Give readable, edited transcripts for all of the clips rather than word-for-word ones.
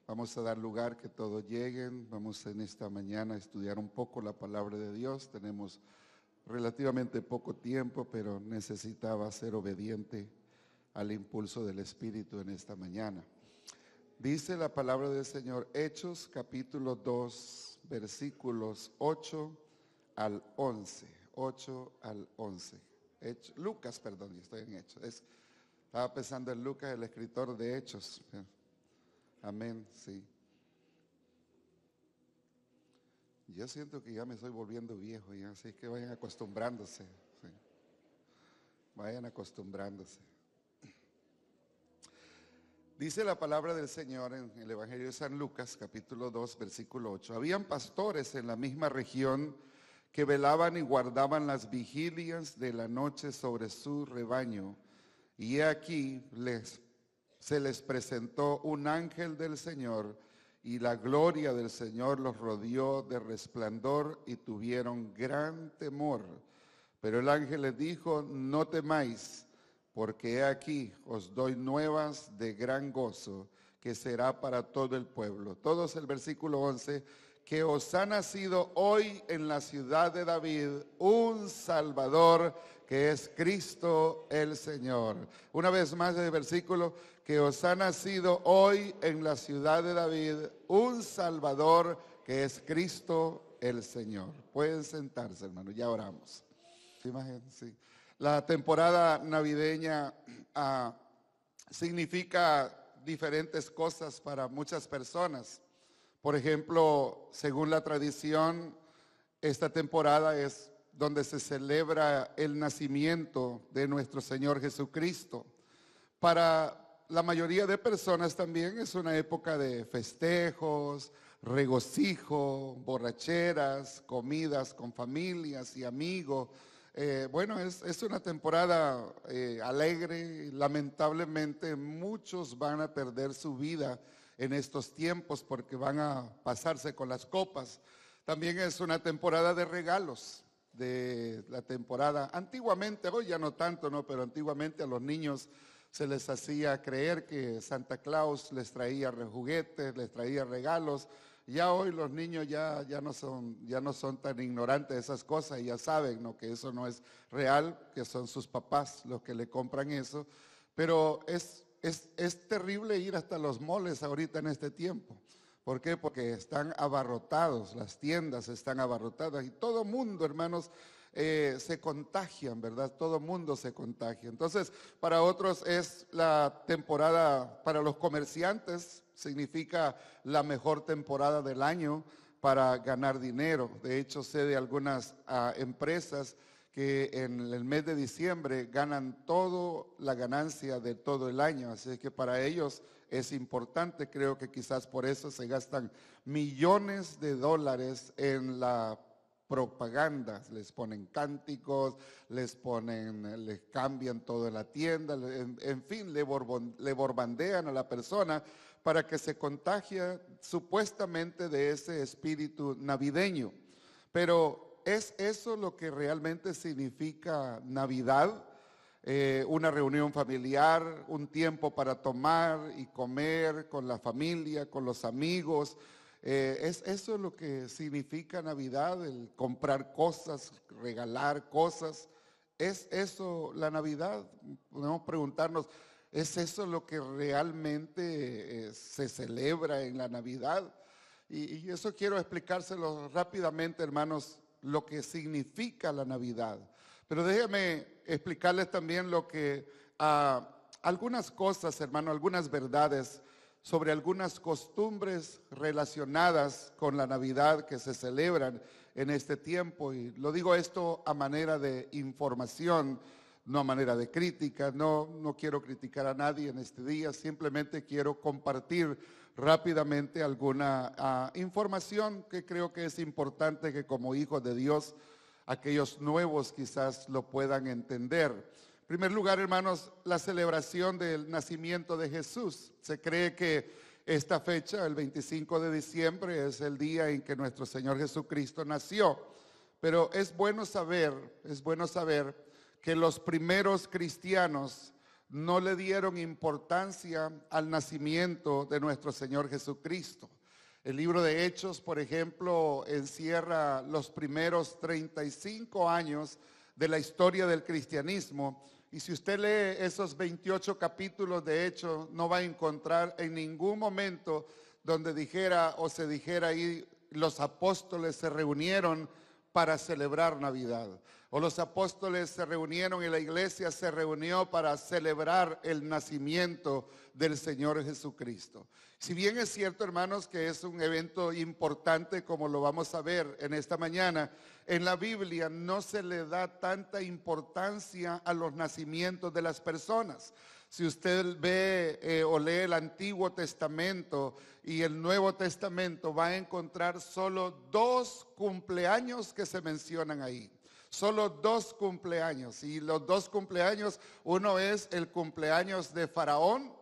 Vamos a dar lugar que todos lleguen. Vamos en esta mañana a estudiar un poco la palabra de Dios. Tenemos relativamente poco tiempo, pero necesitaba ser obediente al impulso del Espíritu en esta mañana. Dice la palabra del Señor, Hechos capítulo 2, versículos 8 al 11. 8 al 11. Lucas, perdón, estoy en Hechos. Estaba pensando en Lucas, el escritor de Hechos. Amén, sí. Yo siento que ya me estoy volviendo viejo, ya, así que vayan acostumbrándose. Sí. Vayan acostumbrándose. Dice la palabra del Señor en el Evangelio de San Lucas, capítulo 2, versículo 8. Habían pastores en la misma región que velaban y guardaban las vigilias de la noche sobre su rebaño. Y he aquí se les presentó un ángel del Señor, y la gloria del Señor los rodeó de resplandor y tuvieron gran temor. Pero el ángel les dijo, no temáis, porque he aquí os doy nuevas de gran gozo, que será para todo el pueblo. Todos el versículo 11, que os ha nacido hoy en la ciudad de David un Salvador, que es Cristo el Señor. Una vez más el versículo, que os ha nacido hoy en la ciudad de David un Salvador, que es Cristo el Señor. Pueden sentarse, hermano, ya oramos. Sí. La temporada navideña significa diferentes cosas para muchas personas. Por ejemplo, según la tradición, esta temporada es donde se celebra el nacimiento de nuestro Señor Jesucristo. Para la mayoría de personas también es una época de festejos, regocijo, borracheras, comidas con familias y amigos. Bueno, es una temporada alegre. Lamentablemente muchos van a perder su vida en estos tiempos porque van a pasarse con las copas. También es una temporada de regalos, de la temporada, antiguamente, hoy ya no tanto, ¿no? Pero antiguamente a los niños se les hacía creer que Santa Claus les traía juguetes, les traía regalos. Ya hoy los niños ya no son tan ignorantes de esas cosas y ya saben, ¿no?, que eso no es real, que son sus papás los que le compran eso. Pero es terrible ir hasta los moles ahorita en este tiempo. ¿Por qué? Porque están abarrotados, las tiendas están abarrotadas y todo mundo, hermanos, se contagian, ¿verdad? Todo mundo se contagia. Entonces, para otros es la temporada, para los comerciantes, significa la mejor temporada del año para ganar dinero. De hecho, sé de algunas empresas que en el mes de diciembre ganan toda la ganancia de todo el año. Así que para ellos es importante, creo que quizás por eso se gastan millones de dólares en la propaganda. Les ponen cánticos, les cambian toda la tienda, en fin, le borbandean a la persona para que se contagie supuestamente de ese espíritu navideño. Pero ¿es eso lo que realmente significa Navidad? Una reunión familiar, un tiempo para tomar y comer con la familia, con los amigos. ¿Es eso lo que significa Navidad? El comprar cosas, regalar cosas. ¿Es eso la Navidad? Podemos preguntarnos, ¿es eso lo que realmente se celebra en la Navidad? Y eso quiero explicárselo rápidamente, hermanos, lo que significa la Navidad. Pero déjenme explicarles también algunas cosas, hermano, algunas verdades sobre algunas costumbres relacionadas con la Navidad que se celebran en este tiempo. Y lo digo esto a manera de información, no a manera de crítica. No quiero criticar a nadie en este día, simplemente quiero compartir rápidamente alguna información que creo que es importante que como hijos de Dios, aquellos nuevos quizás lo puedan entender. En primer lugar, hermanos, la celebración del nacimiento de Jesús. Se cree que esta fecha, el 25 de diciembre, es el día en que nuestro Señor Jesucristo nació. Pero es bueno saber que los primeros cristianos no le dieron importancia al nacimiento de nuestro Señor Jesucristo. El libro de Hechos, por ejemplo, encierra los primeros 35 años de la historia del cristianismo. Y si usted lee esos 28 capítulos de Hechos, no va a encontrar en ningún momento donde dijera o se dijera ahí los apóstoles se reunieron para celebrar Navidad, o los apóstoles se reunieron y la iglesia se reunió para celebrar el nacimiento del Señor Jesucristo. Si bien es cierto, hermanos, que es un evento importante, como lo vamos a ver en esta mañana, en la Biblia no se le da tanta importancia a los nacimientos de las personas. Si usted ve o lee el Antiguo Testamento y el Nuevo Testamento, va a encontrar solo 2 cumpleaños que se mencionan ahí. Solo 2 cumpleaños. Y los 2 cumpleaños, uno es el cumpleaños de Faraón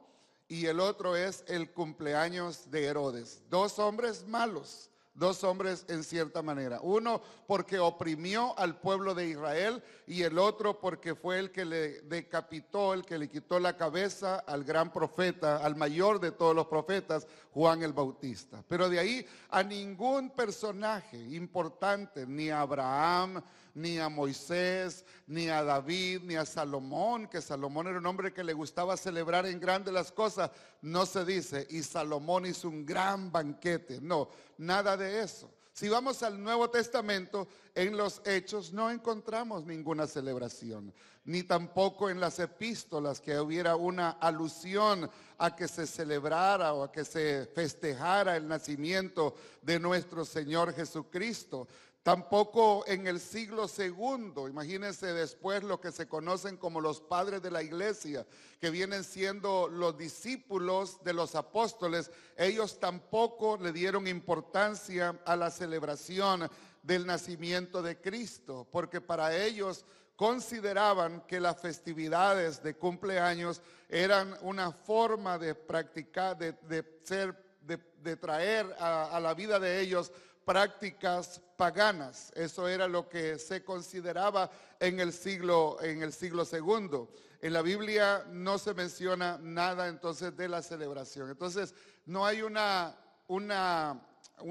y el otro es el cumpleaños de Herodes. 2 hombres malos. 2 hombres en cierta manera. Uno porque oprimió al pueblo de Israel y el otro porque fue el que le decapitó, el que le quitó la cabeza al gran profeta, al mayor de todos los profetas, Juan el Bautista. Pero de ahí a ningún personaje importante, ni a Abraham, ni a Moisés, ni a David, ni a Salomón, que Salomón era un hombre que le gustaba celebrar en grande las cosas, no se dice, y Salomón hizo un gran banquete, no, nada de eso. Si vamos al Nuevo Testamento, en los Hechos no encontramos ninguna celebración, ni tampoco en las epístolas que hubiera una alusión a que se celebrara o a que se festejara el nacimiento de nuestro Señor Jesucristo. Tampoco en el siglo II, imagínense después lo que se conocen como los padres de la iglesia, que vienen siendo los discípulos de los apóstoles, ellos tampoco le dieron importancia a la celebración del nacimiento de Cristo, porque para ellos consideraban que las festividades de cumpleaños eran una forma de practicar, de traer a la vida de ellos prácticas paganas. Eso era lo que se consideraba en el siglo II. En la Biblia no se menciona nada entonces de la celebración. Entonces no hay un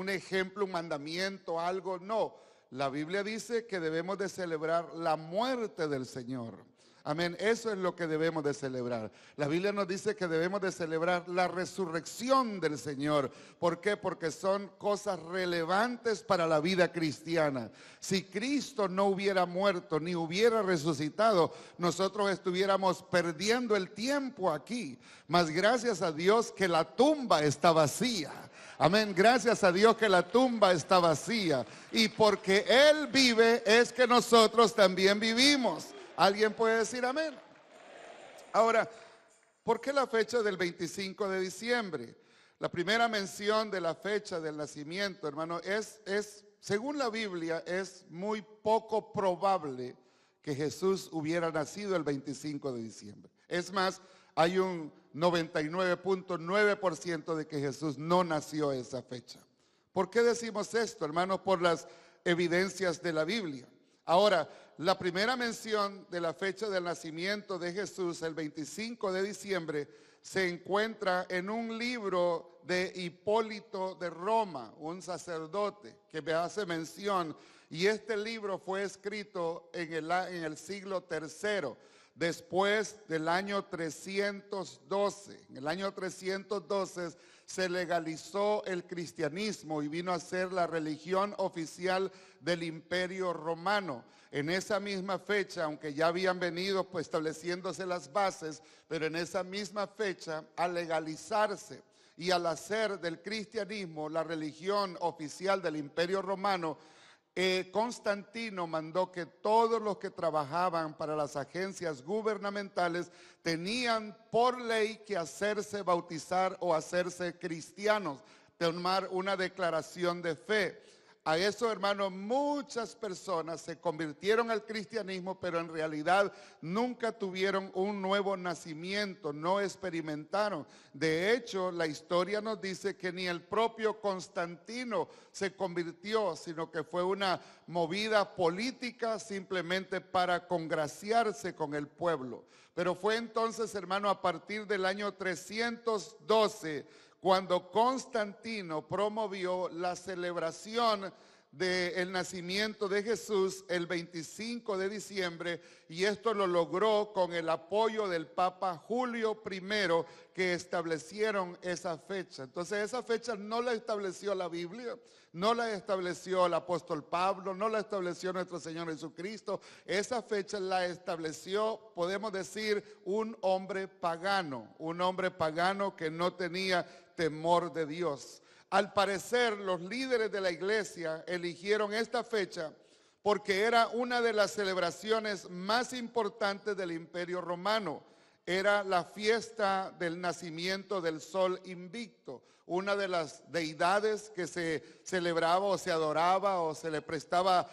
ejemplo, un mandamiento, algo, no. La Biblia dice que debemos de celebrar la muerte del Señor. Amén, eso es lo que debemos de celebrar. La Biblia nos dice que debemos de celebrar la resurrección del Señor. ¿Por qué? Porque son cosas relevantes para la vida cristiana. Si Cristo no hubiera muerto ni hubiera resucitado, nosotros estuviéramos perdiendo el tiempo aquí. Mas gracias a Dios que la tumba está vacía. Amén, gracias a Dios que la tumba está vacía. Y porque Él vive es que nosotros también vivimos. ¿Alguien puede decir amén? Ahora, ¿por qué la fecha del 25 de diciembre? La primera mención de la fecha del nacimiento, hermano, según la Biblia, es muy poco probable que Jesús hubiera nacido el 25 de diciembre. Es más, hay un 99.9% de que Jesús no nació esa fecha. ¿Por qué decimos esto, hermanos? Por las evidencias de la Biblia. Ahora, la primera mención de la fecha del nacimiento de Jesús, el 25 de diciembre, se encuentra en un libro de Hipólito de Roma, un sacerdote que me hace mención. Y este libro fue escrito en el siglo III, después del año 312. En el año 312 se legalizó el cristianismo y vino a ser la religión oficial del Imperio Romano. En esa misma fecha, aunque ya habían venido pues estableciéndose las bases, pero en esa misma fecha, al legalizarse y al hacer del cristianismo la religión oficial del Imperio Romano, Constantino mandó que todos los que trabajaban para las agencias gubernamentales tenían por ley que hacerse bautizar o hacerse cristianos, tomar una declaración de fe. A eso, hermano, muchas personas se convirtieron al cristianismo, pero en realidad nunca tuvieron un nuevo nacimiento, no experimentaron. De hecho, la historia nos dice que ni el propio Constantino se convirtió, sino que fue una movida política simplemente para congraciarse con el pueblo. Pero fue entonces, hermano, a partir del año 312, cuando Constantino promovió la celebración del nacimiento de Jesús el 25 de diciembre, y esto lo logró con el apoyo del Papa Julio I, que establecieron esa fecha. Entonces esa fecha no la estableció la Biblia, no la estableció el apóstol Pablo, no la estableció nuestro Señor Jesucristo. Esa fecha la estableció, podemos decir, un hombre pagano que no tenía temor de Dios. Al parecer, los líderes de la iglesia eligieron esta fecha porque era una de las celebraciones más importantes del Imperio Romano. Era la fiesta del nacimiento del Sol Invicto, una de las deidades que se celebraba o se adoraba o se le prestaba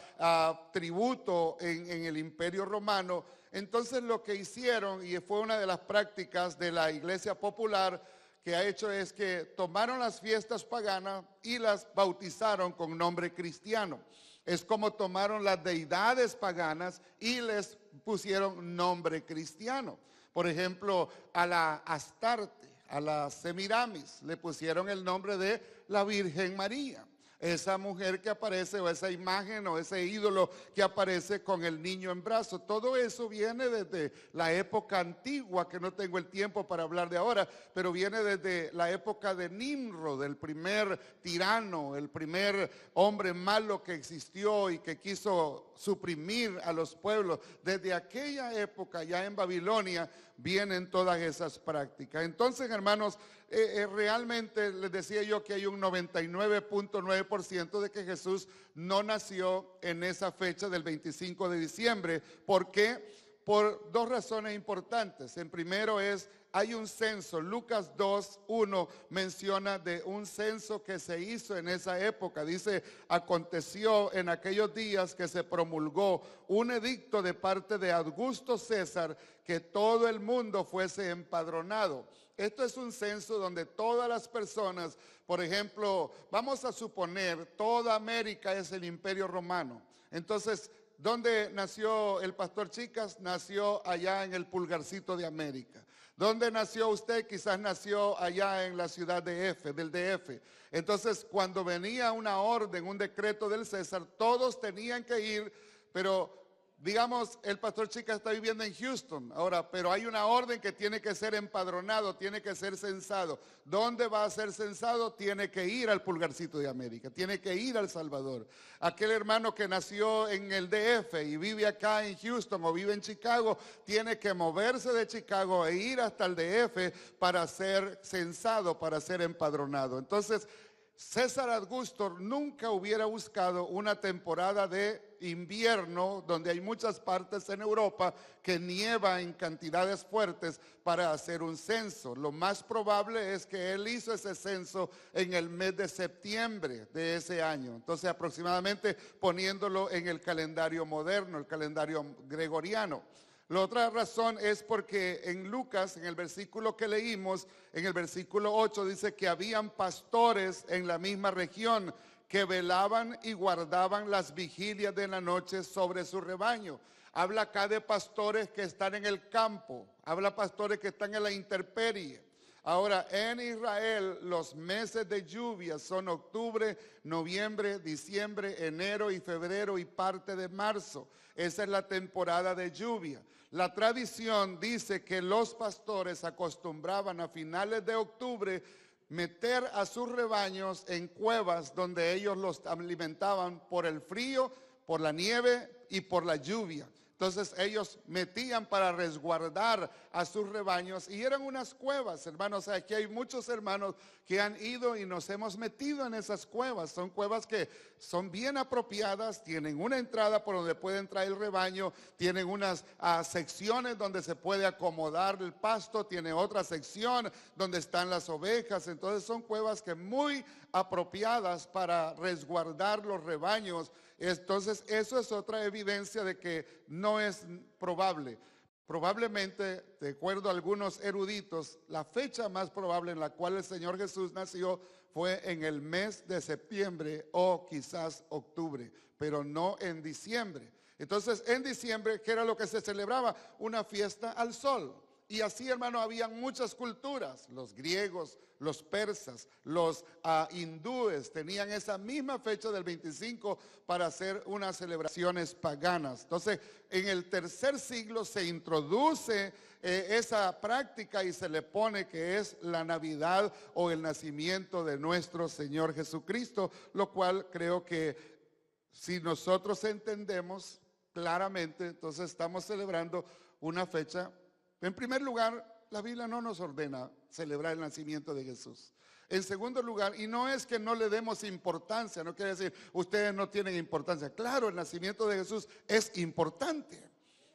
tributo en el Imperio Romano. Entonces lo que hicieron, y fue una de las prácticas de la iglesia popular, que ha hecho es que tomaron las fiestas paganas y las bautizaron con nombre cristiano. Es como tomaron las deidades paganas y les pusieron nombre cristiano. Por ejemplo, a la Astarte, a la Semiramis, le pusieron el nombre de la Virgen María. Esa mujer que aparece, o esa imagen, o ese ídolo que aparece con el niño en brazos. Todo eso viene desde la época antigua, que no tengo el tiempo para hablar de ahora, pero viene desde la época de Nimrod, el primer tirano, el primer hombre malo que existió y que quiso suprimir a los pueblos. Desde aquella época, ya en Babilonia, vienen todas esas prácticas. Entonces, hermanos, realmente les decía yo que hay un 99.9% de que Jesús no nació en esa fecha del 25 de diciembre. ¿Por qué? Por dos razones importantes. En primero hay un censo. Lucas 2:1 menciona de un censo que se hizo en esa época. Dice, aconteció en aquellos días que se promulgó un edicto de parte de Augusto César que todo el mundo fuese empadronado. Esto es un censo donde todas las personas, por ejemplo, vamos a suponer, toda América es el Imperio Romano. Entonces, ¿dónde nació el pastor Chicas? Nació allá en el Pulgarcito de América. ¿Dónde nació usted? Quizás nació allá en la ciudad del DF. Entonces, cuando venía una orden, un decreto del César, todos tenían que ir, pero digamos, el pastor Chica está viviendo en Houston ahora, pero hay una orden que tiene que ser empadronado, tiene que ser censado. ¿Dónde va a ser censado? Tiene que ir al Pulgarcito de América, tiene que ir a El Salvador. Aquel hermano que nació en el DF y vive acá en Houston o vive en Chicago, tiene que moverse de Chicago e ir hasta el DF para ser censado, para ser empadronado. Entonces, César Augusto nunca hubiera buscado una temporada de invierno donde hay muchas partes en Europa que nieva en cantidades fuertes para hacer un censo. Lo más probable es que él hizo ese censo en el mes de septiembre de ese año. Entonces, aproximadamente poniéndolo en el calendario moderno, el calendario gregoriano. La otra razón es porque en Lucas, en el versículo que leímos, en el versículo 8, dice que habían pastores en la misma región que velaban y guardaban las vigilias de la noche sobre su rebaño. Habla acá de pastores que están en el campo, habla pastores que están en la intemperie. Ahora, en Israel los meses de lluvia son octubre, noviembre, diciembre, enero y febrero y parte de marzo. Esa es la temporada de lluvia. La tradición dice que los pastores acostumbraban a finales de octubre meter a sus rebaños en cuevas donde ellos los alimentaban por el frío, por la nieve y por la lluvia. Entonces ellos metían para resguardar a sus rebaños y eran unas cuevas, hermanos. Aquí hay muchos hermanos que han ido y nos hemos metido en esas cuevas. Son cuevas que son bien apropiadas, tienen una entrada por donde puede entrar el rebaño, tienen unas secciones donde se puede acomodar el pasto, tiene otra sección donde están las ovejas. Entonces son cuevas que muy apropiadas para resguardar los rebaños. Entonces eso es otra evidencia de que no es probable. Probablemente, de acuerdo a algunos eruditos, la fecha más probable en la cual el Señor Jesús nació fue en el mes de septiembre o quizás octubre, pero no en diciembre. Entonces en diciembre, ¿qué era lo que se celebraba? Una fiesta al sol. Y así, hermano, habían muchas culturas. Los griegos, los persas, los hindúes tenían esa misma fecha del 25 para hacer unas celebraciones paganas. Entonces, en el tercer siglo se introduce esa práctica y se le pone que es la Navidad o el nacimiento de nuestro Señor Jesucristo, lo cual creo que si nosotros entendemos claramente, entonces estamos celebrando una fecha. En primer lugar, la Biblia no nos ordena celebrar el nacimiento de Jesús. En segundo lugar, y no es que no le demos importancia, no quiere decir ustedes no tienen importancia. Claro, el nacimiento de Jesús es importante.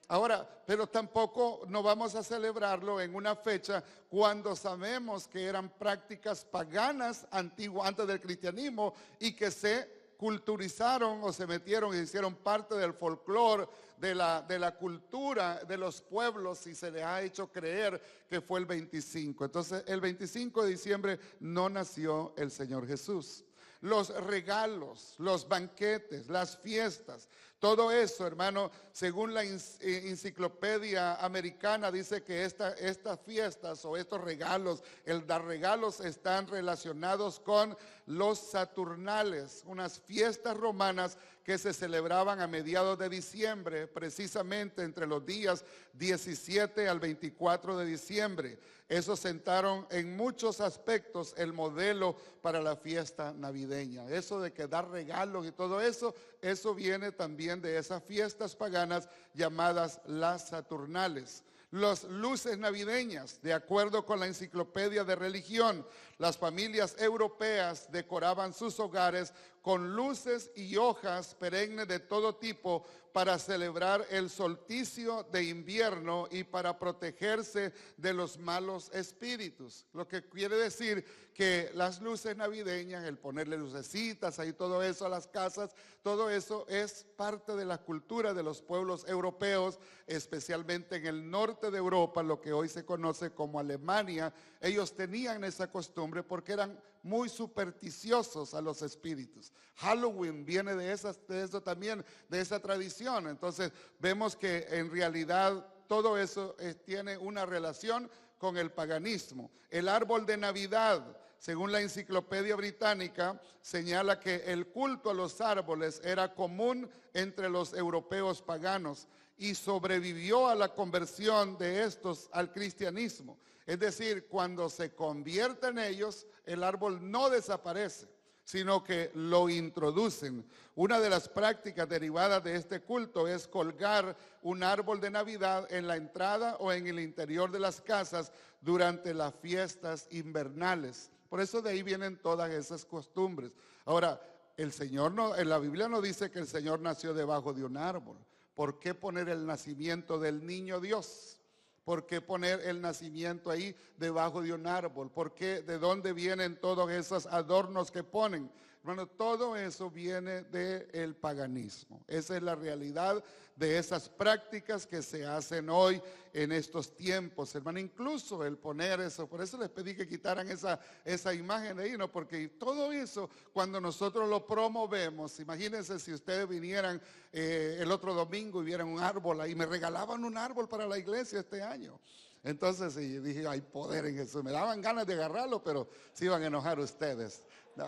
Ahora, pero tampoco no vamos a celebrarlo en una fecha cuando sabemos que eran prácticas paganas antiguas antes del cristianismo y que se culturizaron o se metieron y hicieron parte del folclore, de la cultura de los pueblos, y se les ha hecho creer que fue el 25. Entonces el 25 de diciembre no nació el Señor Jesús. Los regalos, los banquetes, las fiestas, todo eso, hermano, según la enciclopedia americana, dice que estas fiestas o estos regalos, el dar regalos, están relacionados con los Saturnales, unas fiestas romanas que se celebraban a mediados de diciembre, precisamente entre los días 17 al 24 de diciembre. Eso sentaron en muchos aspectos el modelo para la fiesta navideña. Eso de que dar regalos y todo eso, eso viene también de esas fiestas paganas llamadas las Saturnales. Las luces navideñas, de acuerdo con la enciclopedia de religión, las familias europeas decoraban sus hogares con luces y hojas perennes de todo tipo para celebrar el solsticio de invierno y para protegerse de los malos espíritus. Lo que quiere decir que las luces navideñas, el ponerle lucecitas ahí, todo eso a las casas, todo eso es parte de la cultura de los pueblos europeos, especialmente en el norte de Europa, lo que hoy se conoce como Alemania. Ellos tenían esa costumbre porque eran muy supersticiosos a los espíritus. Halloween viene de eso también, de esa tradición. Entonces vemos que en realidad todo eso tiene una relación con el paganismo. El árbol de Navidad, según la enciclopedia británica, señala que el culto a los árboles era común entre los europeos paganos y sobrevivió a la conversión de estos al cristianismo. Es decir, cuando se convierte en ellos, el árbol no desaparece, sino que lo introducen. Una de las prácticas derivadas de este culto es colgar un árbol de Navidad en la entrada o en el interior de las casas durante las fiestas invernales. Por eso de ahí vienen todas esas costumbres. Ahora, el Señor no, en la Biblia no dice que el Señor nació debajo de un árbol. ¿Por qué poner el nacimiento del niño Dios? ¿Por qué poner el nacimiento ahí debajo de un árbol? ¿Por qué? ¿De dónde vienen todos esos adornos que ponen? Hermano, todo eso viene del paganismo. Esa es la realidad de esas prácticas que se hacen hoy en estos tiempos, hermano. Incluso el poner eso, por eso les pedí que quitaran esa imagen de ahí, ¿no? Porque todo eso, cuando nosotros lo promovemos, imagínense si ustedes vinieran el otro domingo y vieran un árbol ahí, me regalaban un árbol para la iglesia este año. Entonces y dije, hay poder en Jesús. Me daban ganas de agarrarlo, pero se iban a enojar ustedes. No.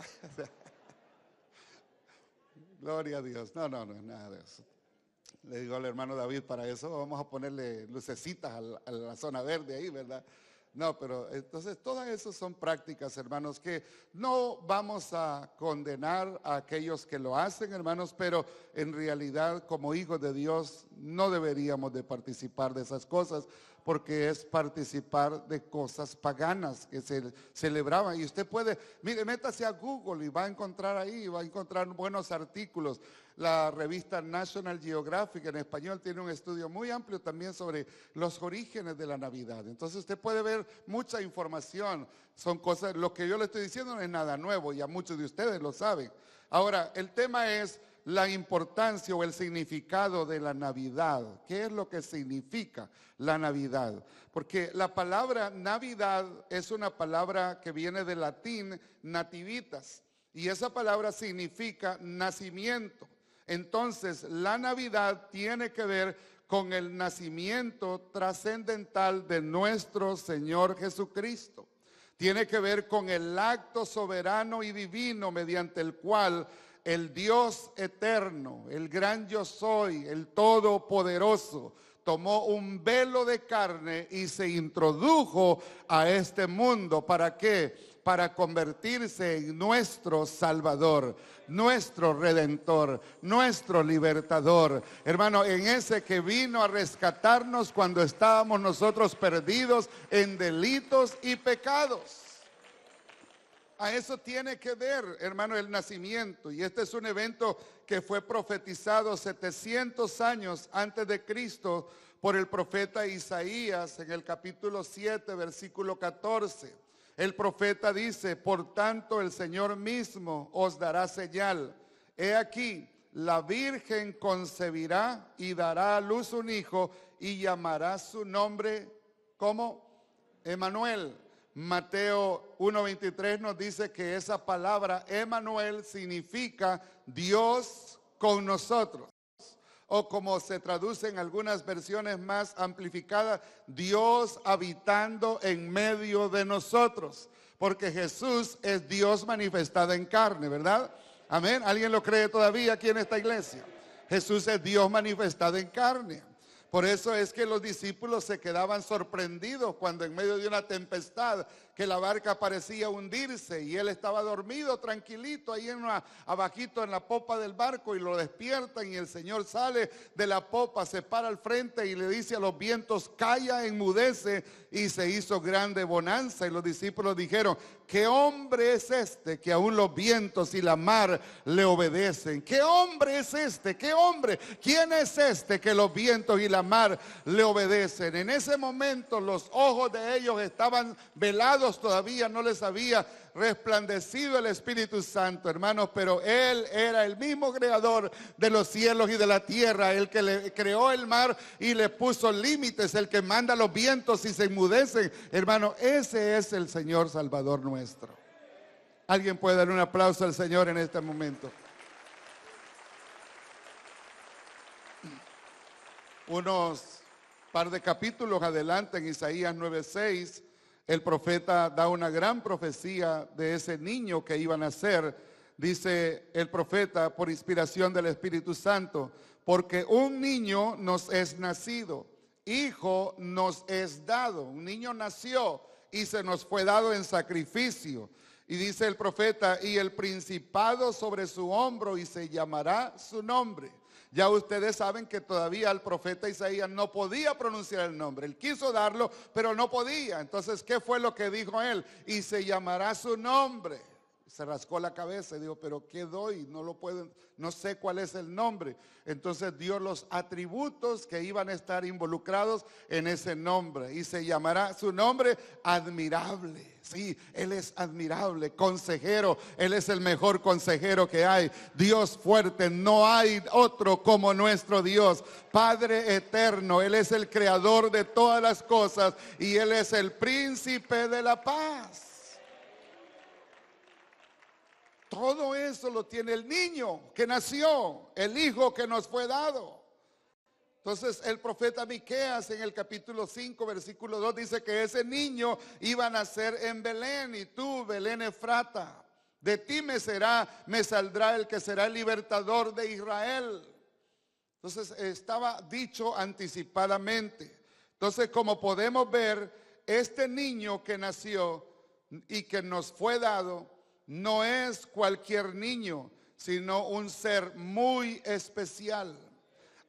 Gloria a Dios. No, nada de eso. Le digo al hermano David, para eso vamos a ponerle lucecitas a la zona verde ahí, ¿verdad? No, pero entonces todas esas son prácticas, hermanos, que no vamos a condenar a aquellos que lo hacen, hermanos, pero en realidad como hijos de Dios no deberíamos de participar de esas cosas, porque es participar de cosas paganas que se celebraban. Y usted puede, mire, métase a Google y va a encontrar ahí, va a encontrar buenos artículos. La revista National Geographic en español tiene un estudio muy amplio también sobre los orígenes de la Navidad. Entonces usted puede ver mucha información. Son cosas, lo que yo le estoy diciendo no es nada nuevo, ya muchos de ustedes lo saben. Ahora, el tema es la importancia o el significado de la Navidad. ¿Qué es lo que significa la Navidad? Porque la palabra Navidad es una palabra que viene del latín nativitas, y esa palabra significa nacimiento. Entonces, la Navidad tiene que ver con el nacimiento trascendental de nuestro Señor Jesucristo. Tiene que ver con el acto soberano y divino mediante el cual el Dios eterno, el gran yo soy, el todopoderoso, tomó un velo de carne y se introdujo a este mundo. ¿Para qué? Para convertirse en nuestro Salvador, nuestro Redentor, nuestro Libertador. Hermano, en ese que vino a rescatarnos cuando estábamos nosotros perdidos en delitos y pecados. A eso tiene que ver, hermano, el nacimiento. Y este es un evento que fue profetizado 700 años antes de Cristo por el profeta Isaías en el capítulo 7, versículo 14. El profeta dice: por tanto el Señor mismo os dará señal. He aquí, la Virgen concebirá y dará a luz un hijo y llamará su nombre, ¿cómo? Emmanuel. Mateo 1:23 nos dice que esa palabra Emmanuel significa Dios con nosotros. O como se traduce en algunas versiones más amplificadas, Dios habitando en medio de nosotros. Porque Jesús es Dios manifestado en carne, ¿verdad? Amén. ¿Alguien lo cree todavía aquí en esta iglesia? Jesús es Dios manifestado en carne. Por eso es que los discípulos se quedaban sorprendidos cuando en medio de una tempestad que la barca parecía hundirse y él estaba dormido tranquilito ahí abajito en la popa del barco, y lo despiertan y el Señor sale de la popa, se para al frente y le dice a los vientos: calla, enmudece, y se hizo grande bonanza. Y los discípulos dijeron: ¿qué hombre es este que aún los vientos y la mar le obedecen? ¿Qué hombre es este? ¿Qué hombre? ¿Quién es este que los vientos y la mar le obedecen? En ese momento los ojos de ellos estaban velados, todavía no les había resplandecido el Espíritu Santo, hermanos, pero Él era el mismo creador de los cielos y de la tierra, el que le creó el mar y le puso límites, el que manda los vientos y se enmudecen. Hermano, ese es el Señor Salvador nuestro. Alguien puede dar un aplauso al Señor en este momento. Unos par de capítulos adelante, en Isaías 9:6, el profeta da una gran profecía de ese niño que iba a nacer. Dice el profeta por inspiración del Espíritu Santo: porque un niño nos es nacido, hijo nos es dado. Un niño nació y se nos fue dado en sacrificio. Y dice el profeta: y el principado sobre su hombro, y se llamará su nombre. Ya ustedes saben que todavía el profeta Isaías no podía pronunciar el nombre. Él quiso darlo, pero no podía. Entonces, ¿qué fue lo que dijo él? Y se llamará su nombre. Se rascó la cabeza y dijo: pero ¿qué doy? No lo puedo, no sé cuál es el nombre. Entonces dio los atributos que iban a estar involucrados en ese nombre. Y se llamará su nombre Admirable. Sí, Él es admirable. Consejero, Él es el mejor consejero que hay. Dios fuerte, no hay otro como nuestro Dios. Padre eterno, Él es el creador de todas las cosas y Él es el príncipe de la paz. Todo eso lo tiene el niño que nació, el hijo que nos fue dado. Entonces el profeta Miqueas en el capítulo 5 versículo 2 dice que ese niño iba a nacer en Belén. Y tú, Belén Efrata, de ti me saldrá el que será el libertador de Israel. Entonces estaba dicho anticipadamente. Entonces, como podemos ver, este niño que nació y que nos fue dado no es cualquier niño, sino un ser muy especial.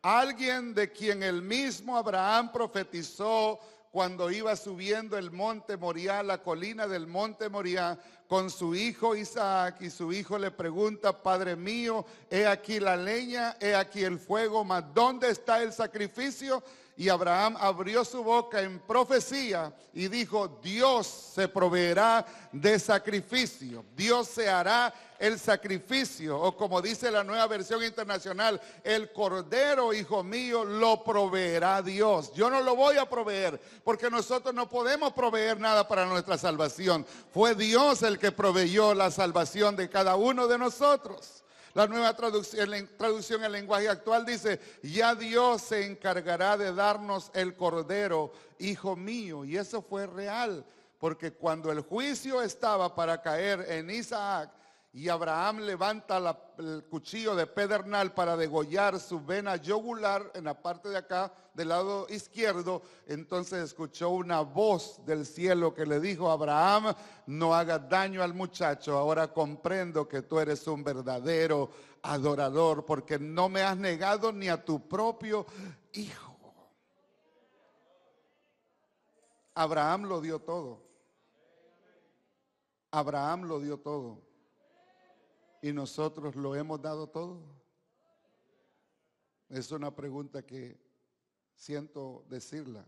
Alguien de quien el mismo Abraham profetizó cuando iba subiendo el monte Moriah, la colina del monte Moriah, con su hijo Isaac, y su hijo le pregunta: Padre mío, he aquí la leña, he aquí el fuego, mas ¿dónde está el sacrificio? Y Abraham abrió su boca en profecía y dijo: Dios se proveerá de sacrificio, Dios se hará el sacrificio, o como dice la Nueva Versión Internacional, el cordero, hijo mío, lo proveerá Dios. Yo no lo voy a proveer, porque nosotros no podemos proveer nada para nuestra salvación. Fue Dios el que proveyó la salvación de cada uno de nosotros. La nueva traducción en lenguaje actual dice: ya Dios se encargará de darnos el cordero, hijo mío. Y eso fue real, porque cuando el juicio estaba para caer en Isaac, y Abraham levanta el cuchillo de pedernal para degollar su vena yugular en la parte de acá, del lado izquierdo, entonces escuchó una voz del cielo que le dijo: Abraham, no hagas daño al muchacho, ahora comprendo que tú eres un verdadero adorador, porque no me has negado ni a tu propio hijo. Abraham lo dio todo. Abraham lo dio todo. ¿Y nosotros lo hemos dado todo? Es una pregunta que siento decirla.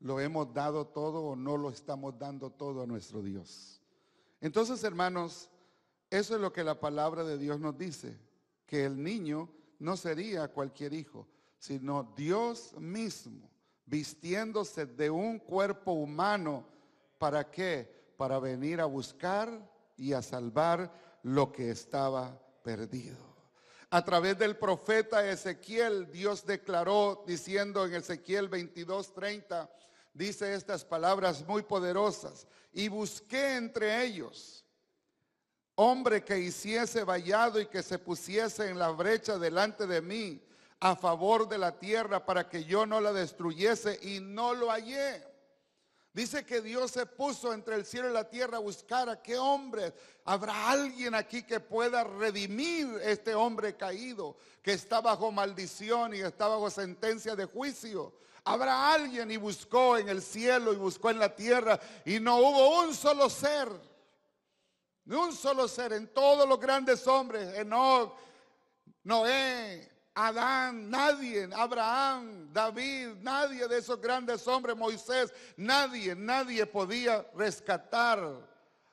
¿Lo hemos dado todo o no lo estamos dando todo a nuestro Dios? Entonces, hermanos, eso es lo que la palabra de Dios nos dice, que el niño no sería cualquier hijo, sino Dios mismo, vistiéndose de un cuerpo humano. ¿Para qué? Para venir a buscar y a salvar lo que estaba perdido. A través del profeta Ezequiel, Dios declaró diciendo en Ezequiel 22:30, dice estas palabras muy poderosas: y busqué entre ellos hombre que hiciese vallado y que se pusiese en la brecha delante de mí a favor de la tierra para que yo no la destruyese, y no lo hallé. Dice que Dios se puso entre el cielo y la tierra a buscar a qué hombre. ¿Habrá alguien aquí que pueda redimir este hombre caído, que está bajo maldición y está bajo sentencia de juicio? ¿Habrá alguien? Y buscó en el cielo y buscó en la tierra, y no hubo un solo ser. Ni un solo ser. En todos los grandes hombres, Enoc, Noé, Adán, nadie, Abraham, David, nadie de esos grandes hombres, Moisés, nadie podía rescatar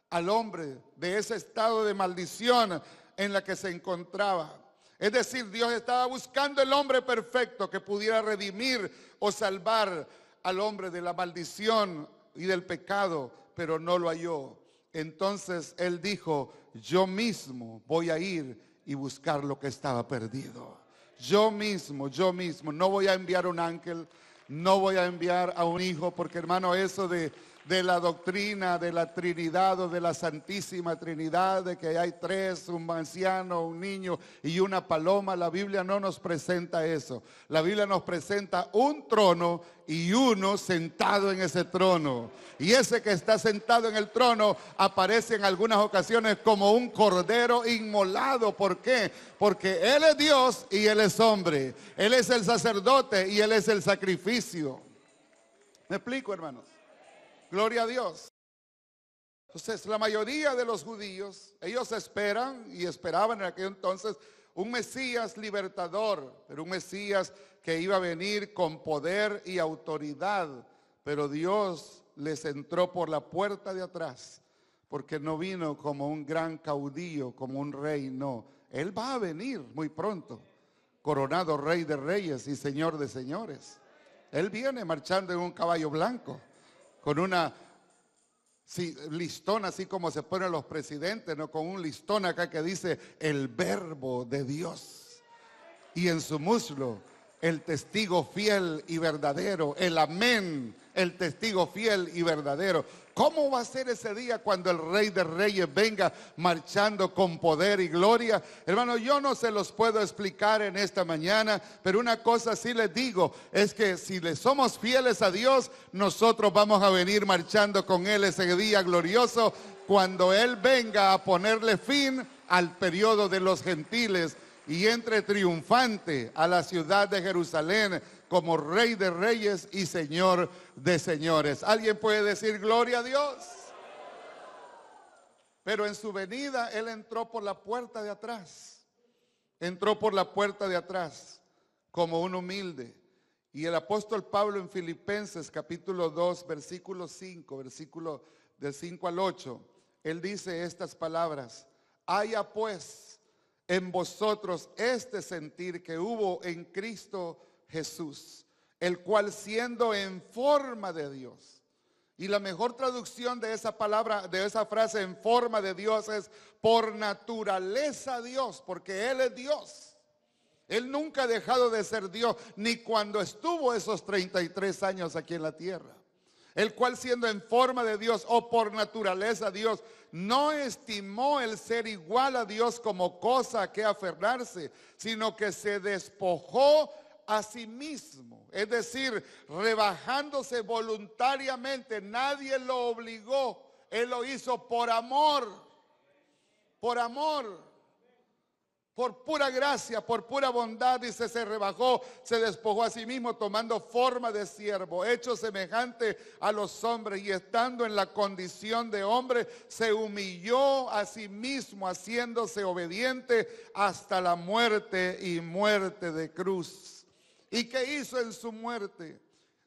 al hombre de ese estado de maldición en la que se encontraba. Es decir, Dios estaba buscando el hombre perfecto que pudiera redimir o salvar al hombre de la maldición y del pecado, pero no lo halló. Entonces Él dijo: yo mismo voy a ir y buscar lo que estaba perdido. Yo mismo, no voy a enviar un ángel, no voy a enviar a un hijo, porque hermano, eso de la doctrina de la Trinidad o de la Santísima Trinidad, de que hay tres, un anciano, un niño y una paloma, la Biblia no nos presenta eso. La Biblia nos presenta un trono y uno sentado en ese trono. Y ese que está sentado en el trono aparece en algunas ocasiones como un cordero inmolado. ¿Por qué? Porque Él es Dios y Él es hombre. Él es el sacerdote y Él es el sacrificio. ¿Me explico, hermanos? Gloria a Dios. Entonces, la mayoría de los judíos, ellos esperan y esperaban en aquel entonces un Mesías libertador, pero un Mesías que iba a venir con poder y autoridad. Pero Dios les entró por la puerta de atrás, porque no vino como un gran caudillo, como un rey, no. Él va a venir muy pronto, coronado Rey de Reyes y Señor de Señores. Él viene marchando en un caballo blanco, con una listón, así como se ponen los presidentes, ¿no? Con un listón acá que dice el verbo de Dios. Y en su muslo el testigo fiel y verdadero, el amén, el testigo fiel y verdadero. ¿Cómo va a ser ese día cuando el Rey de Reyes venga marchando con poder y gloria? Hermano, yo no se los puedo explicar en esta mañana, pero una cosa sí les digo, es que si le somos fieles a Dios, nosotros vamos a venir marchando con Él ese día glorioso, cuando Él venga a ponerle fin al periodo de los gentiles y entre triunfante a la ciudad de Jerusalén como Rey de Reyes y Señor de Señores. ¿Alguien puede decir gloria a Dios? Pero en su venida Él entró por la puerta de atrás. Entró por la puerta de atrás como un humilde. Y el apóstol Pablo en Filipenses capítulo 2, versículo 5, versículo del 5 al 8, él dice estas palabras: haya pues en vosotros este sentir que hubo en Cristo Jesús, el cual siendo en forma de Dios. Y la mejor traducción de esa palabra, de esa frase, en forma de Dios, es por naturaleza Dios, porque Él es Dios. Él nunca ha dejado de ser Dios, ni cuando estuvo esos 33 años aquí en la tierra. El cual siendo en forma de Dios o por naturaleza Dios, no estimó el ser igual a Dios como cosa a que aferrarse, sino que se despojó a sí mismo, es decir, rebajándose voluntariamente. Nadie lo obligó, Él lo hizo por amor, por pura gracia, por pura bondad. Dice, se rebajó, se despojó a sí mismo, tomando forma de siervo, hecho semejante a los hombres, y estando en la condición de hombre, se humilló a sí mismo, haciéndose obediente hasta la muerte y muerte de cruz. ¿Y qué hizo en su muerte?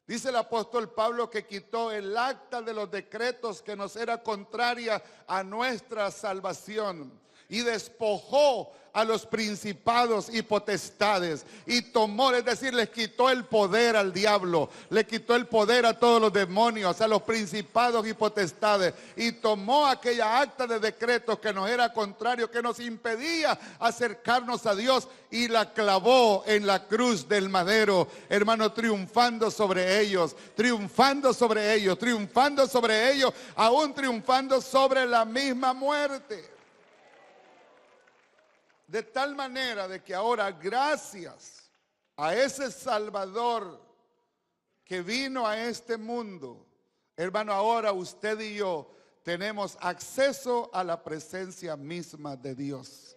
Dice el apóstol Pablo que quitó el acta de los decretos que nos era contraria a nuestra salvación, y despojó a los principados y potestades, y tomó, es decir, les quitó el poder al diablo, le quitó el poder a todos los demonios, a los principados y potestades, y tomó aquella acta de decretos que nos era contrario, que nos impedía acercarnos a Dios, y la clavó en la cruz del madero, hermano, triunfando sobre ellos, triunfando sobre ellos, triunfando sobre ellos, aún triunfando sobre la misma muerte. De tal manera de que ahora, gracias a ese Salvador que vino a este mundo, hermano, ahora usted y yo tenemos acceso a la presencia misma de Dios.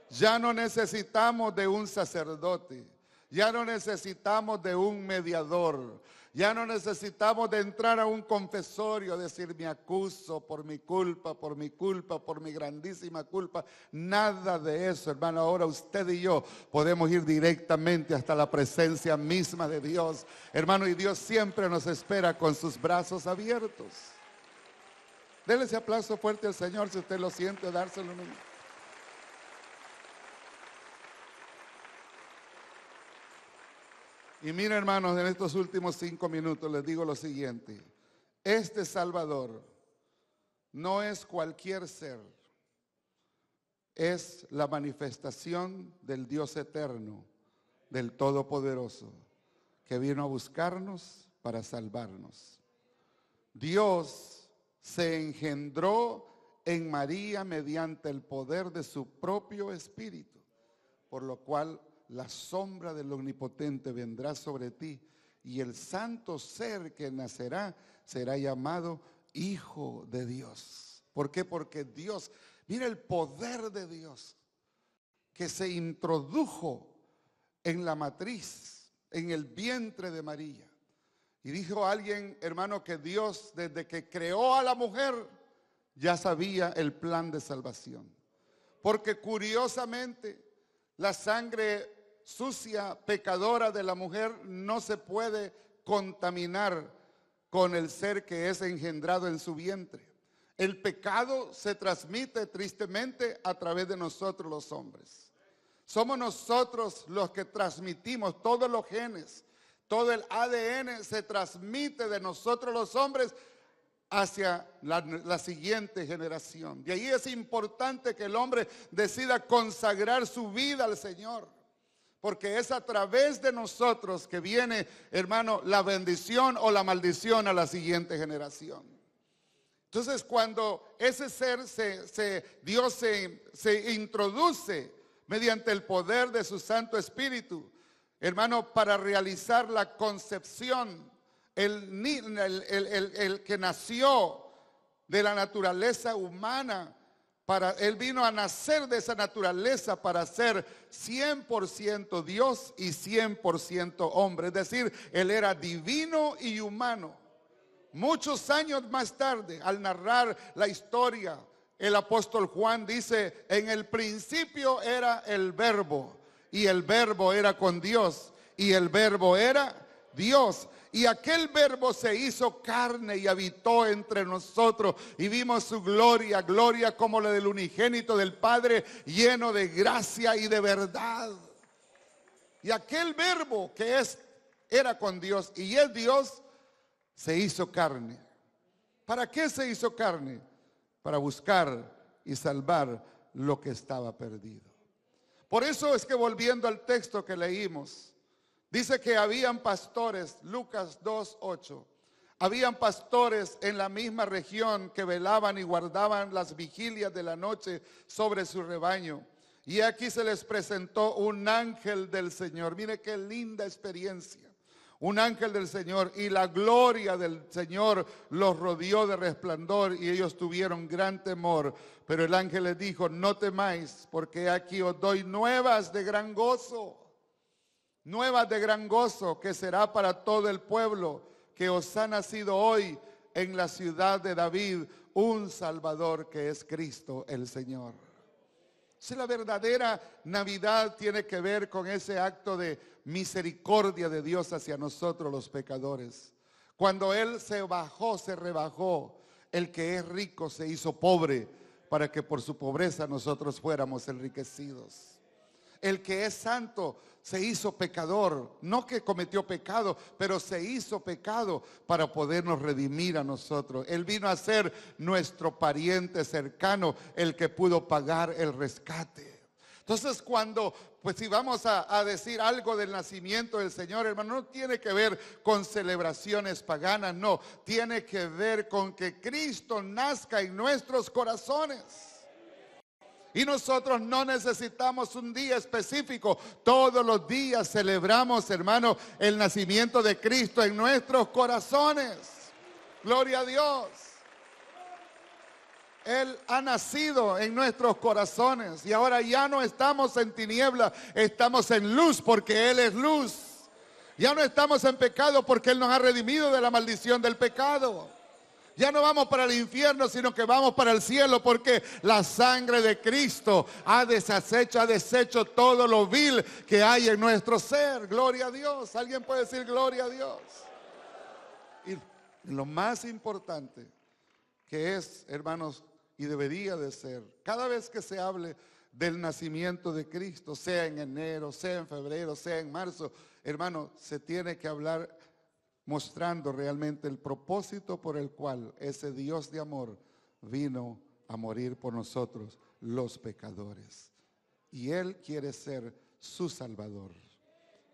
Ya no necesitamos de un sacerdote, ya no necesitamos de un mediador, ya no necesitamos de entrar a un confesorio, decir me acuso por mi culpa, por mi grandísima culpa. Nada de eso, hermano. Ahora usted y yo podemos ir directamente hasta la presencia misma de Dios, hermano, y Dios siempre nos espera con sus brazos abiertos. Denle ese aplauso fuerte al Señor si usted lo siente, dárselo. Y mira, hermanos, en estos últimos 5 minutos les digo lo siguiente: este Salvador no es cualquier ser, es la manifestación del Dios eterno, del Todopoderoso, que vino a buscarnos para salvarnos. Dios se engendró en María mediante el poder de su propio Espíritu, por lo cual la sombra del Omnipotente vendrá sobre ti, y el santo ser que nacerá será llamado Hijo de Dios. ¿Por qué? Porque Dios, mira el poder de Dios que se introdujo en la matriz, en el vientre de María. Y dijo alguien, hermano, que Dios desde que creó a la mujer ya sabía el plan de salvación. Porque curiosamente la sangre sucia, pecadora de la mujer no se puede contaminar con el ser que es engendrado en su vientre. El pecado se transmite tristemente a través de nosotros los hombres. Somos nosotros los que transmitimos todos los genes, todo el ADN se transmite de nosotros los hombres hacia la siguiente generación. De ahí es importante que el hombre decida consagrar su vida al Señor, Porque es a través de nosotros que viene, hermano, la bendición o la maldición a la siguiente generación. Entonces, cuando ese ser Dios se introduce mediante el poder de su Santo Espíritu, hermano, para realizar la concepción, el que nació de la naturaleza humana, él vino a nacer de esa naturaleza para ser 100% Dios y 100% hombre. Es decir, él era divino y humano. Muchos años más tarde, al narrar la historia, el apóstol Juan dice: en el principio era el verbo, y el verbo era con Dios, y el verbo era Dios. Y aquel verbo se hizo carne y habitó entre nosotros, y vimos su gloria, gloria como la del unigénito del Padre, lleno de gracia y de verdad. Y aquel verbo que era con Dios y es Dios, se hizo carne. ¿Para qué se hizo carne? Para buscar y salvar lo que estaba perdido. Por eso es que, volviendo al texto que leímos, dice que habían pastores, Lucas 2:8, habían pastores en la misma región que velaban y guardaban las vigilias de la noche sobre su rebaño. Y aquí se les presentó un ángel del Señor. Mire qué linda experiencia. Un ángel del Señor, y la gloria del Señor los rodeó de resplandor, y ellos tuvieron gran temor. Pero el ángel les dijo: no temáis, porque aquí os doy nuevas de gran gozo. Nuevas de gran gozo, que será para todo el pueblo, que os ha nacido hoy en la ciudad de David un Salvador, que es Cristo el Señor. Si la verdadera Navidad tiene que ver con ese acto de misericordia de Dios hacia nosotros los pecadores. Cuando Él se rebajó, el que es rico se hizo pobre, para que por su pobreza nosotros fuéramos enriquecidos. El que es santo se hizo pecador, no que cometió pecado, pero se hizo pecado para podernos redimir a nosotros. Él vino a ser nuestro pariente cercano, el que pudo pagar el rescate. Entonces, si vamos a decir algo del nacimiento del Señor, hermano, no tiene que ver con celebraciones paganas, no, tiene que ver con que Cristo nazca en nuestros corazones. Y nosotros no necesitamos un día específico. Todos los días celebramos, hermano, el nacimiento de Cristo en nuestros corazones. Gloria a Dios. Él ha nacido en nuestros corazones. Y ahora ya no estamos en tiniebla, estamos en luz, porque Él es luz. Ya no estamos en pecado, porque Él nos ha redimido de la maldición del pecado. Ya no vamos para el infierno, sino que vamos para el cielo, porque la sangre de Cristo ha deshecho todo lo vil que hay en nuestro ser. Gloria a Dios. ¿Alguien puede decir gloria a Dios? Y lo más importante que es, hermanos, y debería de ser, cada vez que se hable del nacimiento de Cristo, sea en enero, sea en febrero, sea en marzo, hermano, se tiene que hablar mostrando realmente el propósito por el cual ese Dios de amor vino a morir por nosotros, los pecadores. Y Él quiere ser su Salvador,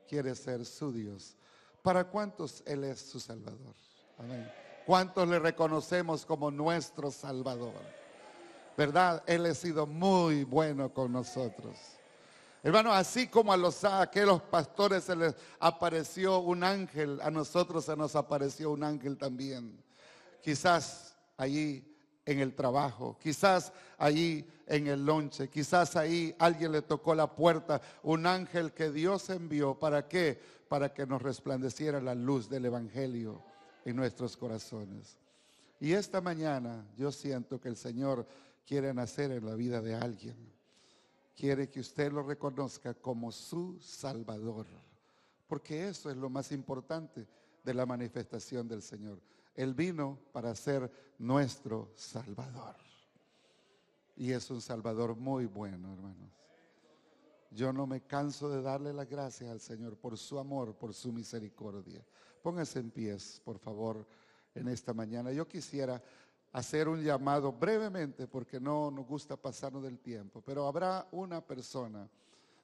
quiere ser su Dios. ¿Para cuántos Él es su Salvador? Amén. ¿Cuántos le reconocemos como nuestro Salvador? ¿Verdad? Él ha sido muy bueno con nosotros. Hermano, así como a aquellos pastores se les apareció un ángel, a nosotros se nos apareció un ángel también. Quizás allí en el trabajo, quizás allí en el lonche, quizás ahí alguien le tocó la puerta, un ángel que Dios envió. ¿Para qué? Para que nos resplandeciera la luz del evangelio en nuestros corazones. Y esta mañana yo siento que el Señor quiere nacer en la vida de alguien. Quiere que usted lo reconozca como su Salvador, porque eso es lo más importante de la manifestación del Señor. Él vino para ser nuestro Salvador, y es un Salvador muy bueno, hermanos. Yo no me canso de darle las gracias al Señor por su amor, por su misericordia. Póngase en pies, por favor, en esta mañana. Yo quisiera hacer un llamado brevemente, porque no nos gusta pasarnos del tiempo, pero habrá una persona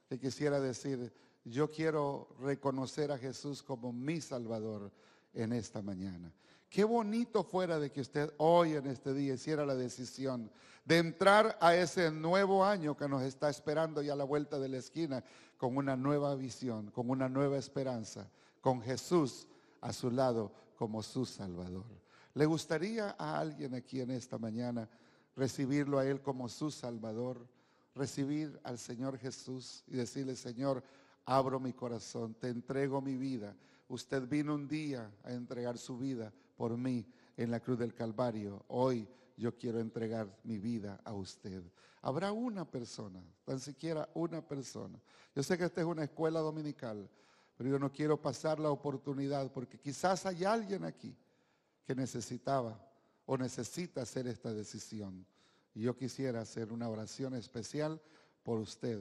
que quisiera decir: yo quiero reconocer a Jesús como mi Salvador en esta mañana. Qué bonito fuera de que usted hoy en este día hiciera la decisión de entrar a ese nuevo año que nos está esperando ya a la vuelta de la esquina con una nueva visión, con una nueva esperanza, con Jesús a su lado como su Salvador. ¿Le gustaría a alguien aquí en esta mañana recibirlo a Él como su Salvador? Recibir al Señor Jesús y decirle: Señor, abro mi corazón, te entrego mi vida. Usted vino un día a entregar su vida por mí en la cruz del Calvario. Hoy yo quiero entregar mi vida a usted. Habrá una persona, tan siquiera una persona. Yo sé que esta es una escuela dominical, pero yo no quiero pasar la oportunidad, porque quizás hay alguien aquí que necesitaba o necesita hacer esta decisión. Y yo quisiera hacer una oración especial por usted.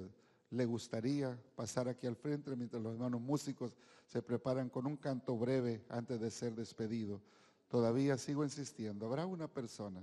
¿Le gustaría pasar aquí al frente mientras los hermanos músicos se preparan con un canto breve antes de ser despedido? Todavía sigo insistiendo. Habrá una persona.